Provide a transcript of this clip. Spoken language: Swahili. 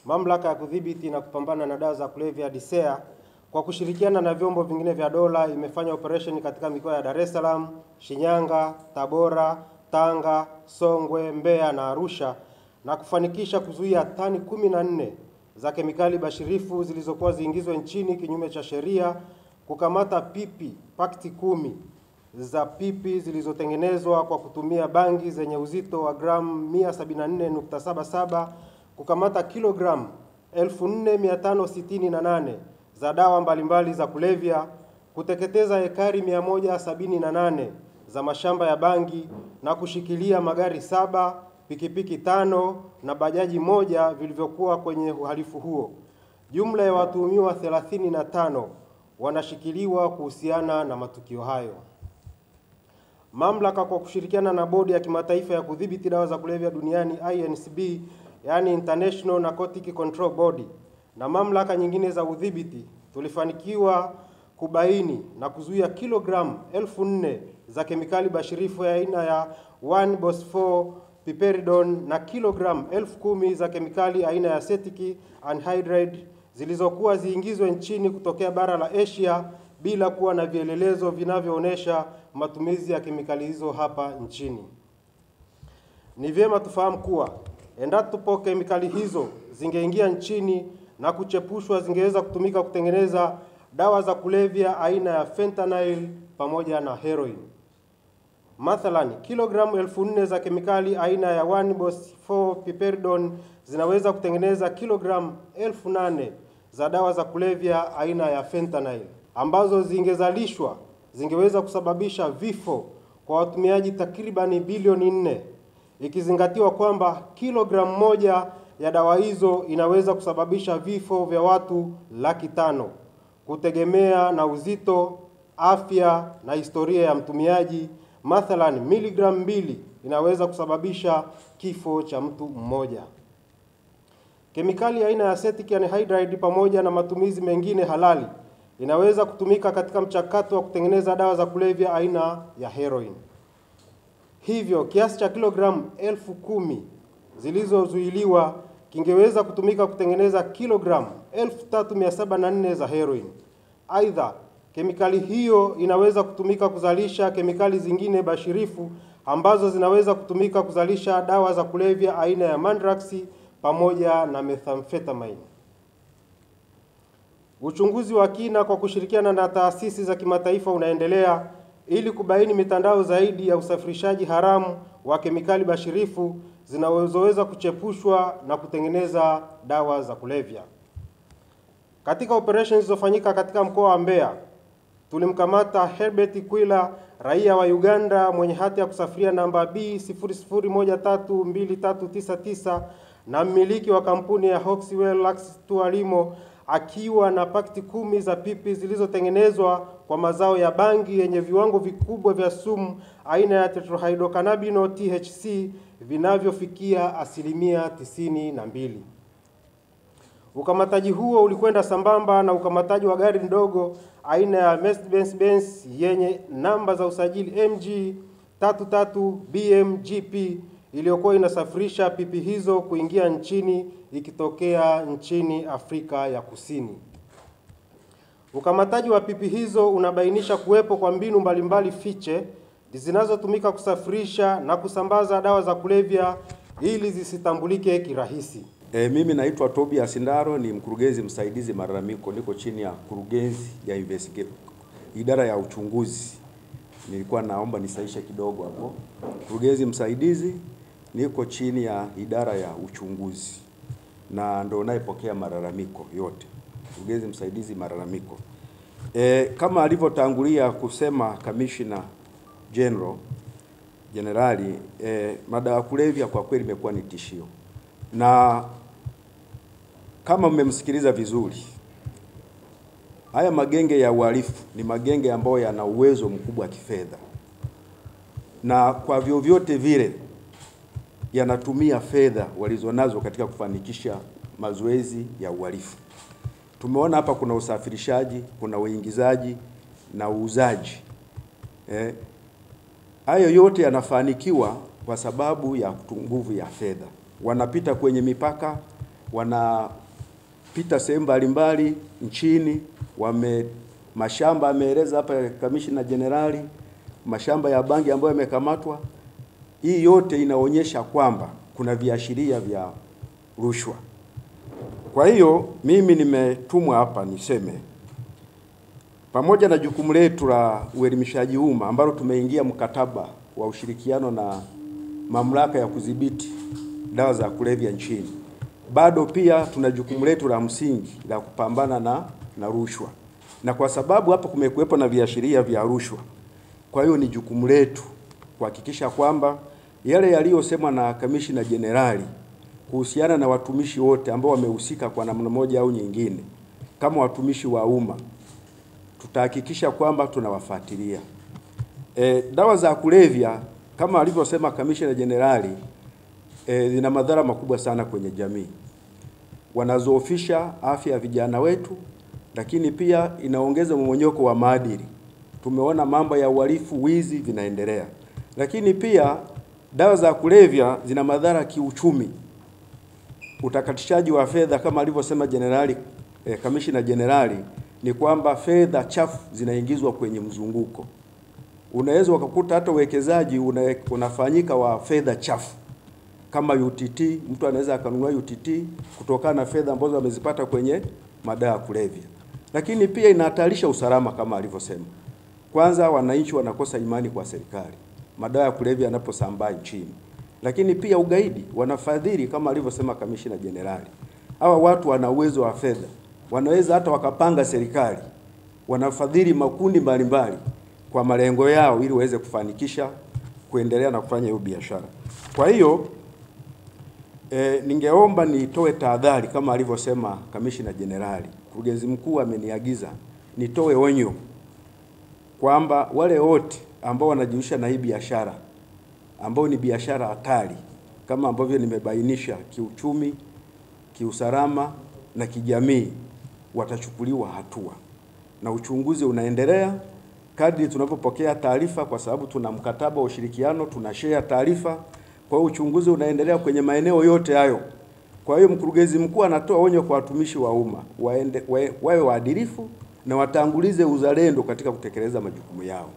Mamlaka ya Kudhibiti na Kupambana na Dawa za Kulevya DCEA kwa kushirikiana na vyombo vingine vya dola imefanya operation katika mikoa ya Dar es Salaam, Shinyanga, Tabora, Tanga, Songwe, Mbeya na Arusha na kufanikisha kuzuia tani 14 za kemikali bashirifu zilizokuwa ziingizwe nchini kinyume cha sheria, kukamata pakti 10 za pipi zilizotengenezwa kwa kutumia bangi zenye uzito wa gramu 174.77, kukamata kilogramu 4568 za dawa mbalimbali za kulevya, kuteketeza ekari 178 za mashamba ya bangi na kushikilia magari 7, pikipiki 5 na bajaji 1 vilivyokuwa kwenye uhalifu huo. Jumla ya watuhumiwa 35 wanashikiliwa kuhusiana na matukio hayo. Mamlaka kwa kushirikiana na Bodi ya Kimataifa ya Kudhibiti Dawa za Kulevya Duniani INCB, yani International Narcotic Control Body, na mamlaka nyingine za udhibiti tulifanikiwa kubaini na kuzuia kilogramu 1000 za kemikali bashirifu ya aina ya 1-Bosphor-piperidone na kilogramu 10,000 za kemikali aina ya acetic anhydride zilizokuwa ziingizwe nchini kutokea bara la Asia bila kuwa na vielelezo vinavyoonyesha matumizi ya kemikali hizo hapa nchini. Ni vyema tufahamu kuwa endapo kemikali hizo zingeingia nchini na kuchepushwa, zingeweza kutumika kutengeneza dawa za kulevya aina ya fentanyl pamoja na heroin. Mathalan, kilogramu 1000 za kemikali aina ya 1-Bosphor-piperidone zinaweza kutengeneza kilogramu 8000 za dawa za kulevya aina ya fentanyl, ambazo zingezalishwa zingeweza kusababisha vifo kwa watumiaji takribani bilioni 4, ikizingatiwa kwamba kilogramu 1 ya dawa hizo inaweza kusababisha vifo vya watu 500,000 kutegemea na uzito, afya na historia ya mtumiaji. Mathalan, miligramu 2 inaweza kusababisha kifo cha mtu mmoja. Kemikali aina ya acetic anhydride pamoja na matumizi mengine halali inaweza kutumika katika mchakato wa kutengeneza dawa za kulevya aina ya heroin. Hivyo kiasi cha kilogramu 10,000 zilizozuiliwa kingeweza kutumika kutengeneza kilogramu 3704 za heroin. Aidha, kemikali hiyo inaweza kutumika kuzalisha kemikali zingine bashirifu ambazo zinaweza kutumika kuzalisha dawa za kulevya aina ya mandrax pamoja na methamphetamine. Uchunguzi wa kina kwa kushirikiana na taasisi za kimataifa unaendelea ili kubaini mitandao zaidi ya usafirishaji haramu wa kemikali bashirifu zinazoweza kuchepushwa na kutengeneza dawa za kulevya. Katika operations zilizofanyika katika mkoa wa Mbeya, tulimkamata Herbert Kwila, raia wa Uganda mwenye hati ya kusafiria namba B00132399 na mmiliki wa kampuni ya Hoxwell Lux Tualimo, akiwa na pakti 10 za pipi zilizotengenezwa kwa mazao ya bangi yenye viwango vikubwa vya sumu aina ya tetrahydrocannabinol THC vinavyofikia 92%. Ukamataji huo ulikwenda sambamba na ukamataji wa gari ndogo aina ya Mercedes-Benz yenye namba za usajili MG 33 BMGP iliyokuwa inasafirisha pipi hizo kuingia nchini ikitokea nchini Afrika ya Kusini. Ukamataji wa pipi hizo unabainisha kuwepo kwa mbinu mbalimbali fiche zinazotumika kusafirisha na kusambaza dawa za kulevya ili zisitambulike kirahisi. Mimi naitwa Tobias Ndaro, ni mkurugenzi msaidizi malalamiko, niko chini ya kurugenzi ya idara ya uchunguzi. Nilikuwa naomba nisaishe kidogo hapo. Mkurugenzi msaidizi, niko chini ya idara ya uchunguzi na ndo naipokea malalamiko yote. Mkurugenzi msaidizi malalamiko. Kama alivyotangulia kusema Commissioner Generali, madawa ya kulevya kwa kweli imekuwa ni tishio. Na kama mmemsikiliza vizuri, haya magenge ya uhalifu ni magenge ambayo yana uwezo mkubwa wa kifedha, na kwa vyovyote vile yanatumia fedha walizonazo katika kufanikisha mazoezi ya uhalifu. Tumeona hapa kuna usafirishaji, kuna uingizaji na uuzaji. Hayo yote yanafanikiwa kwa sababu ya nguvu ya fedha. Wanapita kwenye mipaka wanapita sehemu mbalimbali nchini, mashamba ameeleza hapa Kamishna Jenerali, mashamba ya bangi ambayo yamekamatwa. Hii yote inaonyesha kwamba kuna viashiria vya rushwa. Kwa hiyo mimi nimetumwa hapa niseme, pamoja na jukumu letu la uelimishaji umma ambalo tumeingia mkataba wa ushirikiano na mamlaka ya kudhibiti dawa za kulevya nchini, bado pia tuna jukumu letu la msingi la kupambana na rushwa. Na kwa sababu hapa kumekuwepo na viashiria vya rushwa, kwa hiyo ni jukumu letu kuhakikisha kwamba yale yaliyosemwa na Kamishna Jenerali kuhusiana na watumishi wote ambao wamehusika kwa namna moja au nyingine kama watumishi wa umma, tutahakikisha kwamba tunawafuatilia. Dawa za kulevya kama alivyosema Kamishna Jenerali zina madhara makubwa sana kwenye jamii. Wanazoofisha afya ya vijana wetu, lakini pia inaongeza mmonyoko wa maadili. Tumeona mambo ya uhalifu, wizi vinaendelea. Lakini pia dawa za kulevya zina madhara kiuchumi. Utakatishaji wa fedha kama alivyosema Jenerali Kamishna Jenerali ni kwamba fedha chafu zinaingizwa kwenye mzunguko. Unaweza ukakuta hata uwekezaji unafanyika wa fedha chafu kama UTT. Mtu anaweza akanunua UTT kutokana na fedha ambazo amezipata kwenye madawa ya kulevya. Lakini pia inahatarisha usalama kama alivyosema. Kwanza, wananchi wanakosa imani kwa serikali madawa ya kulevya yanaposambaa nchini. Lakini pia ugaidi wanafadhili kama alivyosema Kamishna Jenerali. Hawa watu wana uwezo wa fedha, wanaweza hata wakapanga serikali, wanafadhili makundi mbalimbali kwa malengo yao ili waweze kufanikisha kuendelea na kufanya hiyo biashara. Kwa hiyo ningeomba nitoe tahadhari kama alivyosema Kamishna Jenerali. Mkurugenzi mkuu ameniagiza nitoe onyo kwamba wale wote ambao wanajihusisha na hii biashara ambao ni biashara hatari kama ambavyo nimebainisha kiuchumi, kiusalama na kijamii watachukuliwa hatua. Na uchunguzi unaendelea kadri tunapopokea taarifa, kwa sababu tuna mkataba wa ushirikiano, tunashare taarifa. Kwa hiyo uchunguzi unaendelea kwenye maeneo yote hayo. Kwa hiyo mkurugenzi mkuu anatoa onyo kwa watumishi wa umma wawe waadilifu na watangulize uzalendo katika kutekeleza majukumu yao.